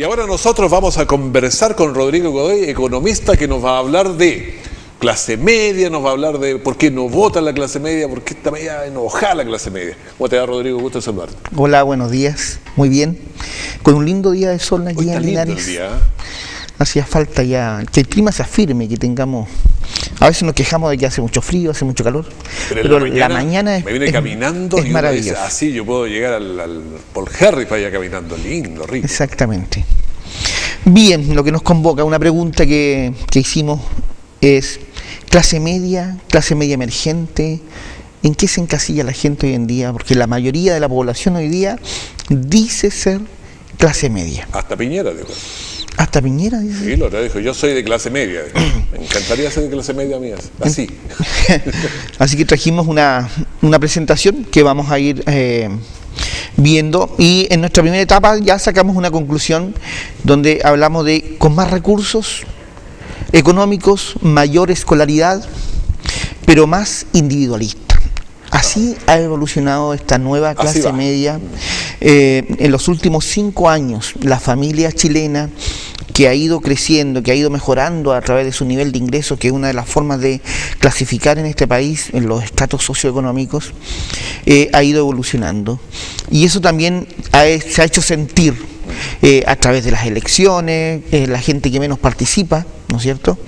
Y ahora nosotros vamos a conversar con Rodrigo Godoy, economista, que nos va a hablar de clase media, nos va a hablar de por qué no vota la clase media, por qué está media enojada la clase media. ¿Cómo te va, Rodrigo? Gusto saludarte. Hola, buenos días. Muy bien. Con un lindo día de sol aquí en Linares. Lindo el día. Hacía falta ya que el clima se afirme, que tengamos... A veces nos quejamos de que hace mucho frío, hace mucho calor, pero la mañana es, me viene caminando es maravilloso. Así yo puedo llegar al Paul Harris para allá caminando, lindo, rico. Exactamente. Bien, lo que nos convoca, una pregunta que hicimos es: clase media emergente, ¿en qué se encasilla la gente hoy en día? Porque la mayoría de la población hoy día dice ser clase media. Hasta Piñera, digo. Hasta Piñera dice. Sí, lo dijo, yo soy de clase media. Me encantaría ser de clase media mía, así. Así que trajimos una presentación que vamos a ir viendo, y en nuestra primera etapa ya sacamos una conclusión donde hablamos de con más recursos económicos, mayor escolaridad, pero más individualista. Así ha evolucionado esta nueva clase media. En los últimos 5 años, la familia chilena, que ha ido creciendo, que ha ido mejorando a través de su nivel de ingresos, que es una de las formas de clasificar en este país, en los estratos socioeconómicos, ha ido evolucionando. Y eso también se ha hecho sentir a través de las elecciones, la gente que menos participa, ¿no es cierto?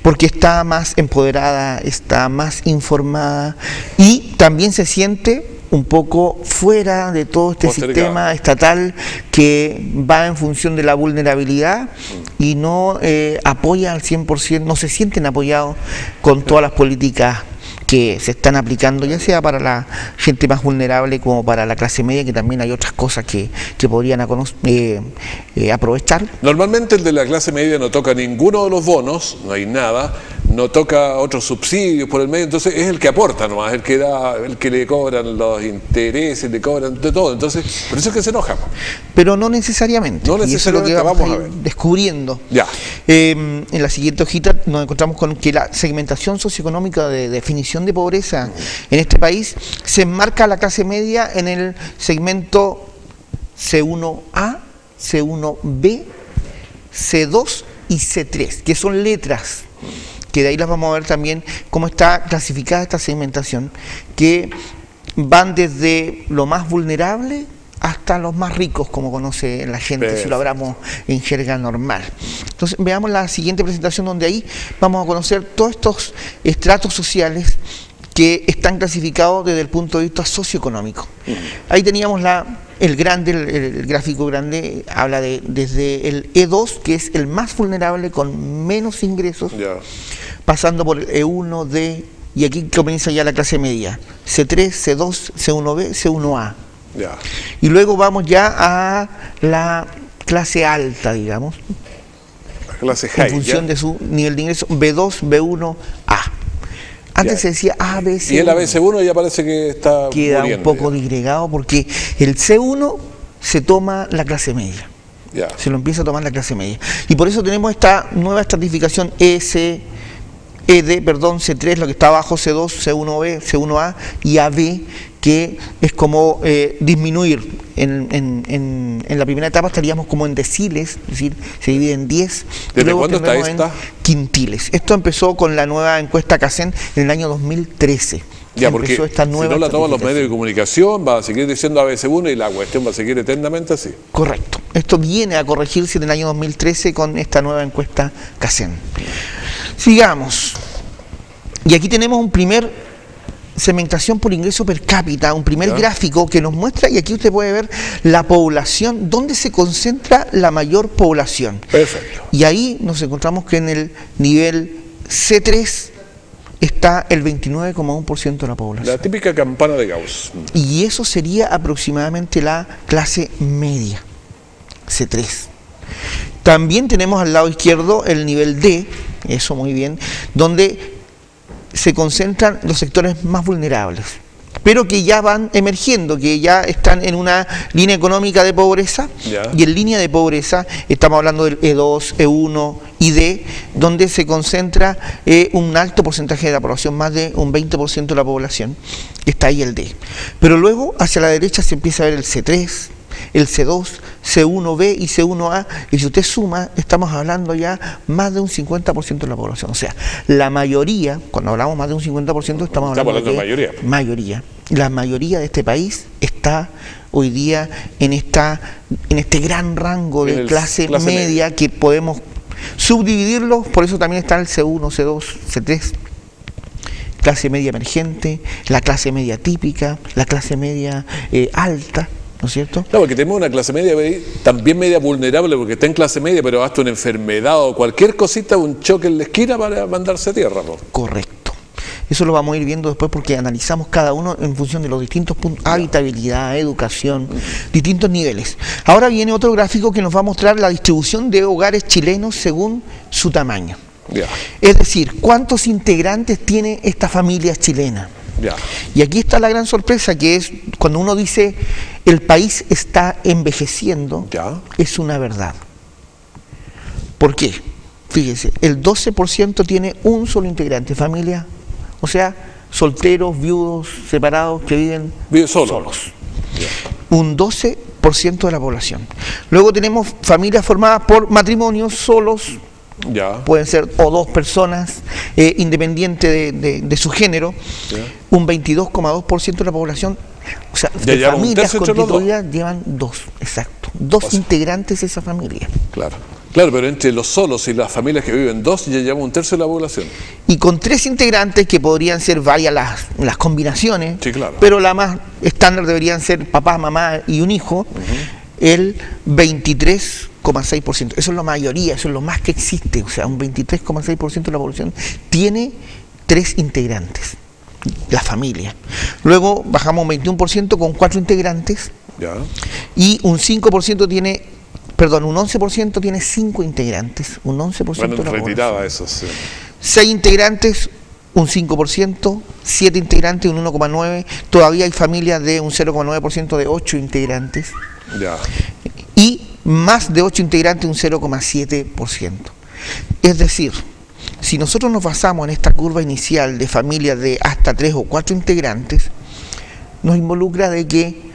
Porque está más empoderada, está más informada, y también se siente un poco fuera de todo este sistema estatal que va en función de la vulnerabilidad y no apoya al 100%, no se sienten apoyados con todas las políticas que se están aplicando, ya sea para la gente más vulnerable como para la clase media, que también hay otras cosas que podrían aprovechar. Normalmente el de la clase media no toca ninguno de los bonos, no hay nada, no toca otros subsidios por el medio, entonces es el que aporta nomás, el que da, el que le cobran los intereses, le cobran de todo, entonces por eso es que se enoja. Pero no necesariamente. No necesariamente, y eso es lo que vamos a ver descubriendo. Ya. En la siguiente hojita nos encontramos con que la segmentación socioeconómica de definición de pobreza en este país se enmarca la clase media en el segmento C1A, C1B, C2 y C3, que son letras, que de ahí las vamos a ver también cómo está clasificada esta segmentación, que van desde lo más vulnerable hasta los más ricos, como conoce la gente, si lo hablamos en jerga normal. Entonces veamos la siguiente presentación, donde ahí vamos a conocer todos estos estratos sociales que están clasificados desde el punto de vista socioeconómico. Ahí teníamos el gráfico grande, habla desde el E2, que es el más vulnerable con menos ingresos, pasando por el E1, D, y aquí comienza ya la clase media, C3, C2, C1B, C1A. Y luego vamos ya a la clase alta, digamos, la clase high, en función de su nivel de ingreso, B2, B1, A. Antes se decía A, B, C1. Y el ABC1 ya parece que está queda muriendo, un poco disgregado, porque el C1 se toma la clase media. Se lo empieza a tomar la clase media. Y por eso tenemos esta nueva estratificación C3, lo que está abajo, C2, C1B, C1A y AB, que es como disminuir. En la primera etapa estaríamos como en deciles, es decir, se divide en 10. ¿Desde cuándo está esta? Quintiles. Esto empezó con la nueva encuesta CACEN en el año 2013. Ya, porque esta nueva, si no la toman los medios de comunicación, va a seguir diciendo ABC1 y la cuestión va a seguir eternamente así. Correcto. Esto viene a corregirse en el año 2013 con esta nueva encuesta CACEN. Sigamos. Y aquí tenemos un primer segmentación por ingreso per cápita, un primer gráfico que nos muestra, y aquí usted puede ver la población, dónde se concentra la mayor población. Perfecto. Y ahí nos encontramos que en el nivel C3 está el 29,1% de la población. La típica campana de Gauss. Y eso sería aproximadamente la clase media, C3. También tenemos al lado izquierdo el nivel D, eso muy bien, donde se concentran los sectores más vulnerables, pero que ya van emergiendo, que ya están en una línea económica de pobreza, y en línea de pobreza estamos hablando del E2, E1 y D, donde se concentra un alto porcentaje de la población, más de un 20% de la población, está ahí el D. Pero luego hacia la derecha se empieza a ver el C3, el C2, C1B y C1A, y si usted suma, estamos hablando ya más de un 50% de la población. O sea, la mayoría, cuando hablamos más de un 50%, estamos hablando de mayoría. La mayoría de este país está hoy día en este gran rango de clase media que podemos subdividirlo, por eso también está el C1, C2, C3, clase media emergente, la clase media típica, la clase media alta, ¿no es cierto? Claro, porque tenemos una clase media también media vulnerable, porque está en clase media, pero hasta una enfermedad o cualquier cosita, un choque en la esquina para mandarse a tierra, ¿no? Correcto. Eso lo vamos a ir viendo después porque analizamos cada uno en función de los distintos puntos, habitabilidad, educación, distintos niveles. Ahora viene otro gráfico que nos va a mostrar la distribución de hogares chilenos según su tamaño. Es decir, ¿cuántos integrantes tiene esta familia chilena? Y aquí está la gran sorpresa, que es cuando uno dice el país está envejeciendo, es una verdad. ¿Por qué? Fíjese, el 12% tiene un solo integrante, familia. O sea, solteros, viudos, separados, que viven solos. Un 12% de la población. Luego tenemos familias formadas por matrimonios solos, pueden ser o dos personas, independiente de su género. Un 22,2% de la población, o sea, de familias constituidas llevan dos, exacto, dos integrantes de esa familia. Claro, pero entre los solos y las familias que viven dos ya llevamos un tercio de la población. Y con tres integrantes, que podrían ser varias las combinaciones, pero la más estándar deberían ser papá, mamá y un hijo, el 23,6%. Eso es la mayoría, eso es lo más que existe. O sea, un 23,6% de la población tiene tres integrantes, la familia. Luego bajamos un 21% con cuatro integrantes, y un 5% tiene... Perdón, un 11% tiene 5 integrantes, un 11% de la población. Eso, sí. 6 integrantes, un 5%, 7 integrantes, un 1,9%, todavía hay familias de un 0,9% de 8 integrantes, y más de 8 integrantes, un 0,7%. Es decir, si nosotros nos basamos en esta curva inicial de familias de hasta 3 o 4 integrantes, nos involucra de que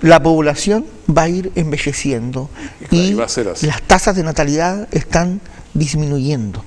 la población va a ir envejeciendo y las tasas de natalidad están disminuyendo.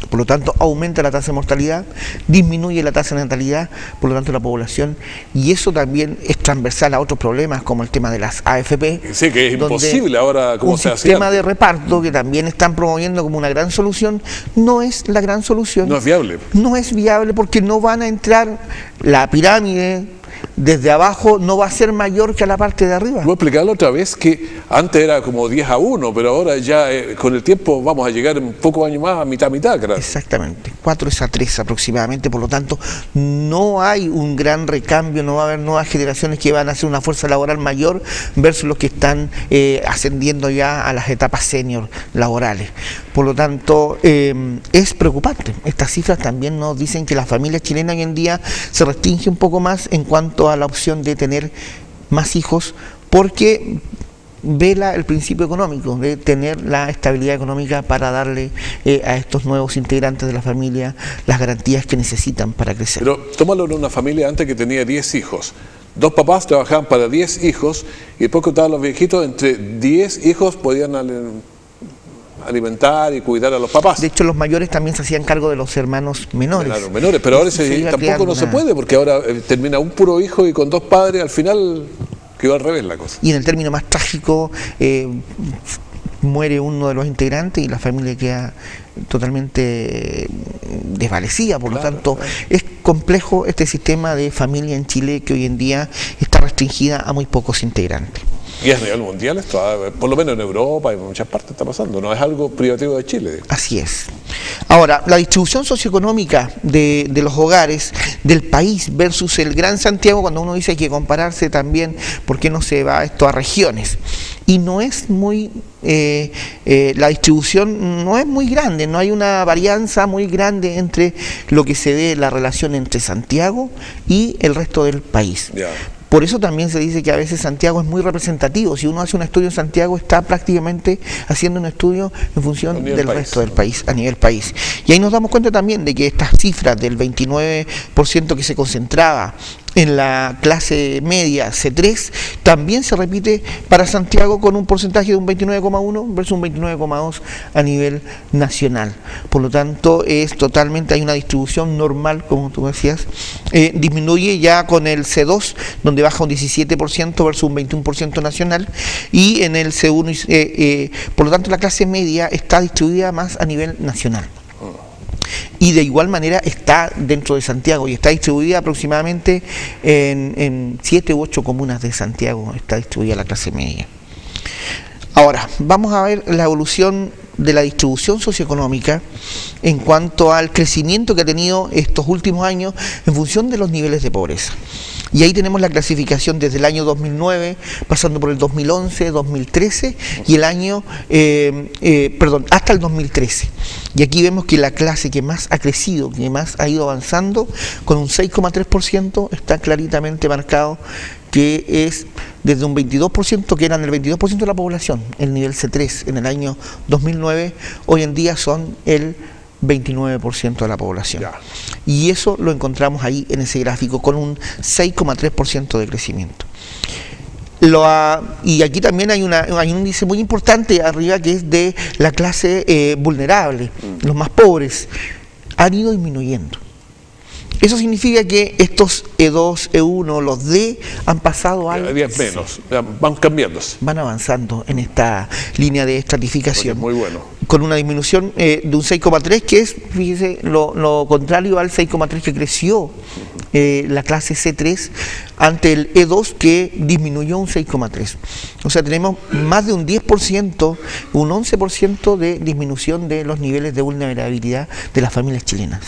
Por lo tanto, aumenta la tasa de mortalidad, disminuye la tasa de natalidad, por lo tanto la población, y eso también es transversal a otros problemas como el tema de las AFP. Sí, que es imposible ahora un sistema de reparto que también están promoviendo como una gran solución, no es la gran solución. No es viable. No es viable porque no van a entrar la pirámide. Desde abajo no va a ser mayor que a la parte de arriba. Voy a explicarlo otra vez, que antes era como 10-1, pero ahora ya con el tiempo vamos a llegar un poco años más a mitad, claro. Exactamente, 4-3 aproximadamente, por lo tanto no hay un gran recambio, no va a haber nuevas generaciones que van a hacer una fuerza laboral mayor versus los que están ascendiendo ya a las etapas senior laborales. Por lo tanto, es preocupante. Estas cifras también nos dicen que la familia chilena hoy en día se restringe un poco más en cuanto a la opción de tener más hijos, porque vela el principio económico, de tener la estabilidad económica para darle a estos nuevos integrantes de la familia las garantías que necesitan para crecer. Pero tómalo en una familia antes que tenía 10 hijos. 2 papás trabajaban para 10 hijos y después contaban los viejitos, entre 10 hijos podían alimentar y cuidar a los papás. De hecho, los mayores también se hacían cargo de los hermanos menores. Claro, menores, pero ahora tampoco no se puede, porque ahora termina un puro hijo y con 2 padres, al final quedó al revés la cosa. Y en el término más trágico, muere uno de los integrantes y la familia queda totalmente desvanecida. Por lo tanto, es complejo este sistema de familia en Chile, que hoy en día está restringida a muy pocos integrantes. Y a nivel mundial esto, por lo menos en Europa y en muchas partes está pasando, no es algo privativo de Chile. Así es. Ahora, la distribución socioeconómica de los hogares del país versus el Gran Santiago, cuando uno dice hay que compararse también, ¿por qué no se va esto a regiones? Y no es muy, la distribución no es muy grande, no hay una varianza muy grande entre lo que se ve, la relación entre Santiago y el resto del país. Por eso también se dice que a veces Santiago es muy representativo. Si uno hace un estudio en Santiago, está prácticamente haciendo un estudio en función del resto del país, a nivel país. Y ahí nos damos cuenta también de que estas cifras del 29% que se concentraba en la clase media C3 también se repite para Santiago con un porcentaje de un 29,1 versus un 29,2 a nivel nacional. Por lo tanto, es totalmente, hay una distribución normal, como tú decías. Disminuye ya con el C2, donde baja un 17% versus un 21% nacional, y en el C1, por lo tanto, la clase media está distribuida más a nivel nacional. Y de igual manera está dentro de Santiago y está distribuida aproximadamente en 7 u 8 comunas de Santiago, está distribuida la clase media. Ahora, vamos a ver la evolución de la distribución socioeconómica en cuanto al crecimiento que ha tenido estos últimos años en función de los niveles de pobreza. Y ahí tenemos la clasificación desde el año 2009, pasando por el 2011, 2013 y el año, hasta el 2013. Y aquí vemos que la clase que más ha crecido, que más ha ido avanzando, con un 6,3%, está claritamente marcado que es desde un 22%, que eran el 22% de la población, el nivel C3 en el año 2009, hoy en día son el 29% de la población. Ya. Y eso lo encontramos ahí en ese gráfico con un 6,3% de crecimiento. Y aquí también hay un índice muy importante arriba que es de la clase vulnerable, los más pobres, han ido disminuyendo. Eso significa que estos E2, E1, los D han pasado a... 10 menos, van cambiándose. Van avanzando en esta línea de estratificación. Muy bueno. Con una disminución de un 6,3 que es, fíjese, lo contrario al 6,3 que creció la clase C3 ante el E2 que disminuyó un 6,3. O sea, tenemos más de un 10%, un 11% de disminución de los niveles de vulnerabilidad de las familias chilenas.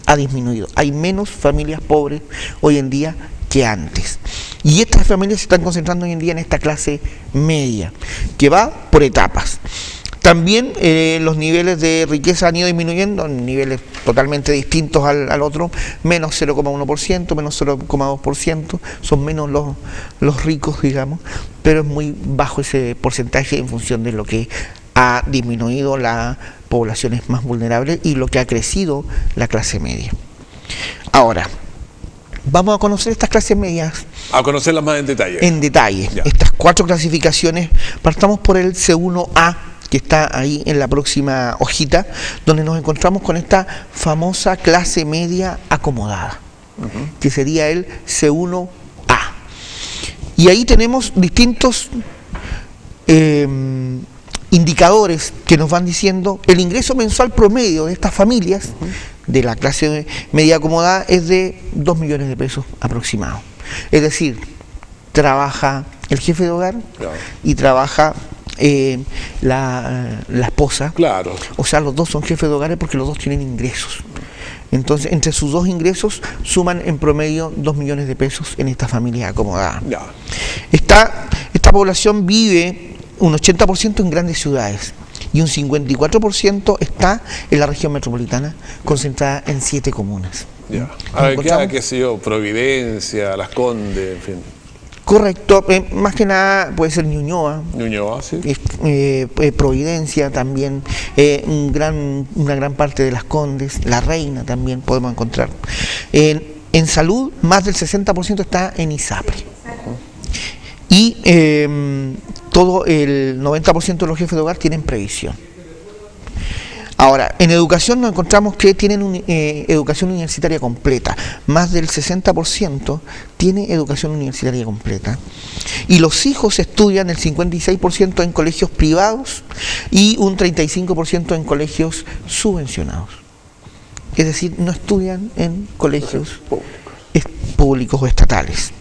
Ha disminuido. Hay menos familias pobres hoy en día que antes. Y estas familias se están concentrando hoy en día en esta clase media, que va por etapas. También los niveles de riqueza han ido disminuyendo en niveles totalmente distintos al otro, menos 0,1%, menos 0,2%, son menos los ricos, digamos, pero es muy bajo ese porcentaje en función de lo que ha disminuido las poblaciones más vulnerables y lo que ha crecido la clase media. Ahora, vamos a conocer estas clases medias. A conocerlas más en detalle. En detalle. Ya. Estas 4 clasificaciones, partamos por el C1A, que está ahí en la próxima hojita, donde nos encontramos con esta famosa clase media acomodada, que sería el C1A. Y ahí tenemos distintos indicadores que nos van diciendo el ingreso mensual promedio de estas familias de la clase media acomodada es de 2 millones de pesos aproximados. Es decir, trabaja el jefe de hogar, claro, y trabaja la esposa. Claro. O sea, los dos son jefes de hogares porque los dos tienen ingresos. Entonces, entre sus dos ingresos suman en promedio 2 millones de pesos en esta familia acomodada. Ya. Esta población vive un 80% en grandes ciudades y un 54% está en la región metropolitana, concentrada en 7 comunas. Ya. ¿Qué sé yo? Providencia, Las Condes, en fin. Correcto, más que nada puede ser Ñuñoa. Ñuñoa, sí. Providencia también, una gran parte de Las Condes, La Reina también podemos encontrar. En salud, más del 60% está en ISAPRE. Y todo el 90% de los jefes de hogar tienen previsión. Ahora, en educación nos encontramos que tienen educación universitaria completa. Más del 60% tiene educación universitaria completa. Y los hijos estudian el 56% en colegios privados y un 35% en colegios subvencionados. Es decir, no estudian en colegios públicos o estatales.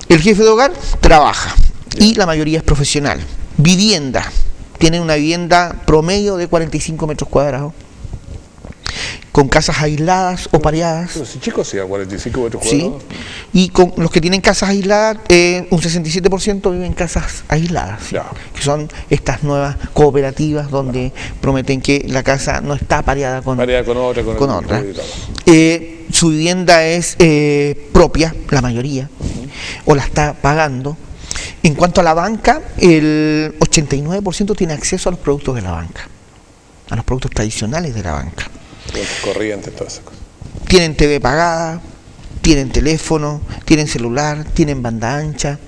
El jefe de hogar trabaja y la mayoría es profesional. Vivienda. Tienen una vivienda promedio de 45 metros cuadrados, con casas aisladas o pareadas. Pero si chicos, sí, a 45 metros cuadrados. Sí, y con los que tienen casas aisladas, un 67% viven en casas aisladas, ¿sí? Que son estas nuevas cooperativas donde prometen que la casa no está pareada con otra. Su vivienda es propia, la mayoría, o la está pagando. En cuanto a la banca, el 89% tiene acceso a los productos de la banca, a los productos tradicionales de la banca. Corrientes, todas esas cosas. Tienen TV pagada, tienen teléfono, tienen celular, tienen banda ancha.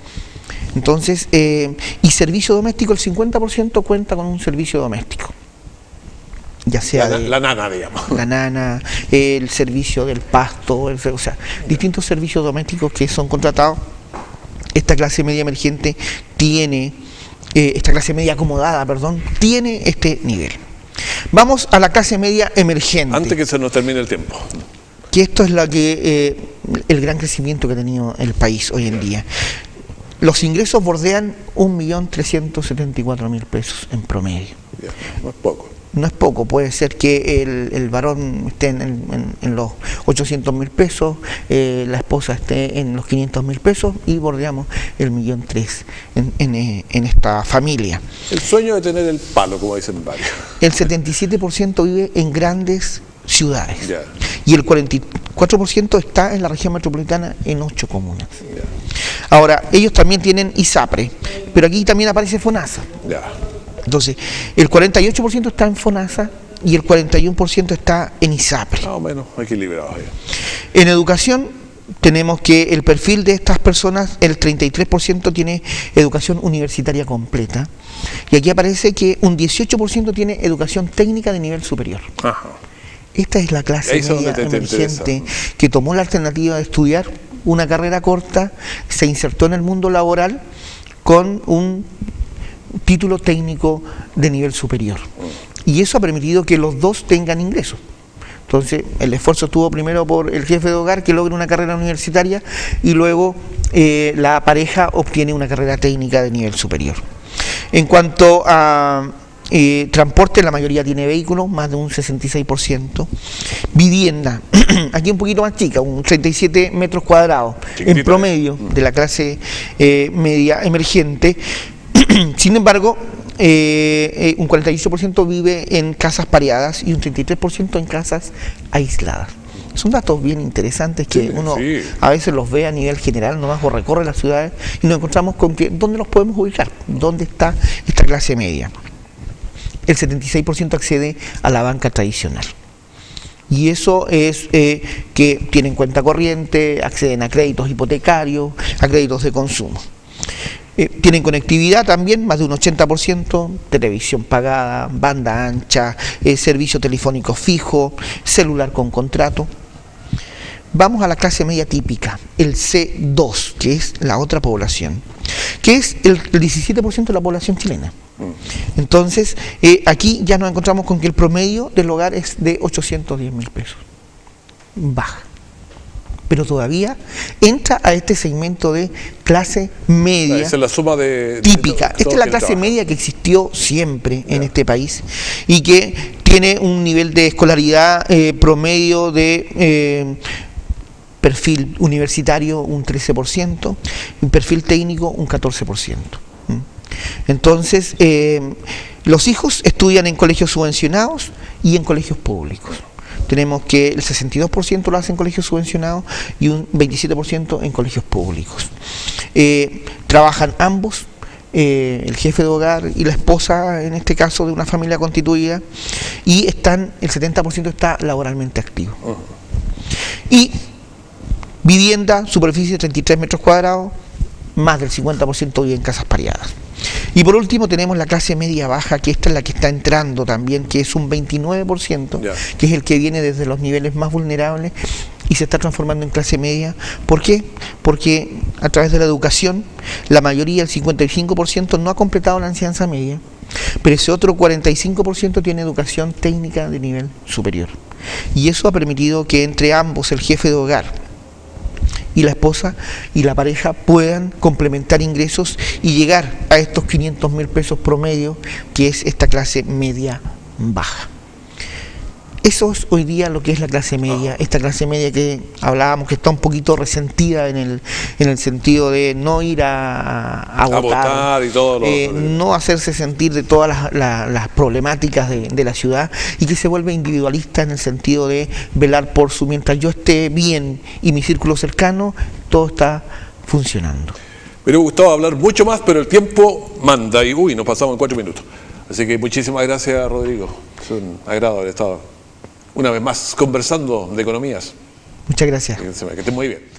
Entonces, y servicio doméstico, el 50% cuenta con un servicio doméstico. Ya sea la nana, digamos. La nana, el servicio del pasto, o sea, distintos servicios domésticos que son contratados. Esta clase media emergente tiene, esta clase media acomodada, perdón, tiene este nivel. Vamos a la clase media emergente. Antes que se nos termine el tiempo. Que esto es la que el gran crecimiento que ha tenido el país hoy en día. Los ingresos bordean 1.374.000 pesos en promedio. Ya, no es poco. No es poco, puede ser que el varón esté en los 800.000 pesos, la esposa esté en los 500.000 pesos y bordeamos el 1.300.000 en esta familia. El sueño de tener el palo, como dicen varios. El 77% vive en grandes ciudades, Ya. Y el 44% está en la región metropolitana en 8 comunas. Ya. Ahora, ellos también tienen ISAPRE, pero aquí también aparece FONASA. Ya. Entonces, el 48% está en FONASA y el 41% está en ISAPRE. Más o menos equilibrados. En educación tenemos que el perfil de estas personas, el 33% tiene educación universitaria completa, y aquí aparece que un 18% tiene educación técnica de nivel superior. Ajá. Esta es la clase media emergente que tomó la alternativa de estudiar una carrera corta, se insertó en el mundo laboral con un título técnico de nivel superior. Y eso ha permitido que los dos tengan ingresos. Entonces, el esfuerzo estuvo primero por el jefe de hogar que logre una carrera universitaria y luego la pareja obtiene una carrera técnica de nivel superior. En cuanto a transporte, la mayoría tiene vehículos, más de un 66%. Vivienda, aquí un poquito más chica, un 37 metros cuadrados en promedio de la clase media emergente. Sin embargo, un 48% vive en casas pareadas y un 33% en casas aisladas. Son datos bien interesantes que uno a veces los ve a nivel general, nomás o recorre las ciudades y nos encontramos con que ¿dónde los podemos ubicar? ¿Dónde está esta clase media? El 76% accede a la banca tradicional. Y eso es que tienen cuenta corriente, acceden a créditos hipotecarios, a créditos de consumo. Tienen conectividad también, más de un 80%, televisión pagada, banda ancha, servicio telefónico fijo, celular con contrato. Vamos a la clase media típica, el C2, que es la otra población, que es el 17% de la población chilena. Entonces, aquí ya nos encontramos con que el promedio del hogar es de 810.000 pesos. Baja. Pero todavía entra a este segmento de clase media. Esa es la suma típica. Esta es la clase media que existió siempre en este país y que tiene un nivel de escolaridad promedio de perfil universitario un 13%, un perfil técnico un 14%. Entonces, los hijos estudian en colegios subvencionados y en colegios públicos. Tenemos que el 62% lo hace en colegios subvencionados y un 27% en colegios públicos. Trabajan ambos, el jefe de hogar y la esposa, en este caso de una familia constituida, y el 70% está laboralmente activo. Y vivienda, superficie de 33 metros cuadrados, más del 50% vive en casas pareadas. Y por último tenemos la clase media baja, que esta es la que está entrando también, que es un 29%, que es el que viene desde los niveles más vulnerables y se está transformando en clase media. ¿Por qué? Porque a través de la educación, la mayoría, el 55%, no ha completado la enseñanza media, pero ese otro 45% tiene educación técnica de nivel superior. Y eso ha permitido que entre ambos, el jefe de hogar y la esposa y la pareja, puedan complementar ingresos y llegar a estos 500.000 pesos promedio, que es esta clase media baja. Eso es hoy día lo que es la clase media, esta clase media que hablábamos que está un poquito resentida en el sentido de no ir a votar y todo no hacerse sentir de todas las problemáticas de la ciudad, y que se vuelve individualista en el sentido de velar por su, mientras yo esté bien y mi círculo cercano, todo está funcionando. Me hubiera gustado hablar mucho más, pero el tiempo manda y nos pasamos en 4 minutos. Así que muchísimas gracias, Rodrigo. Es un agrado haber estado una vez más conversando de economías. Muchas gracias. Que esté muy bien.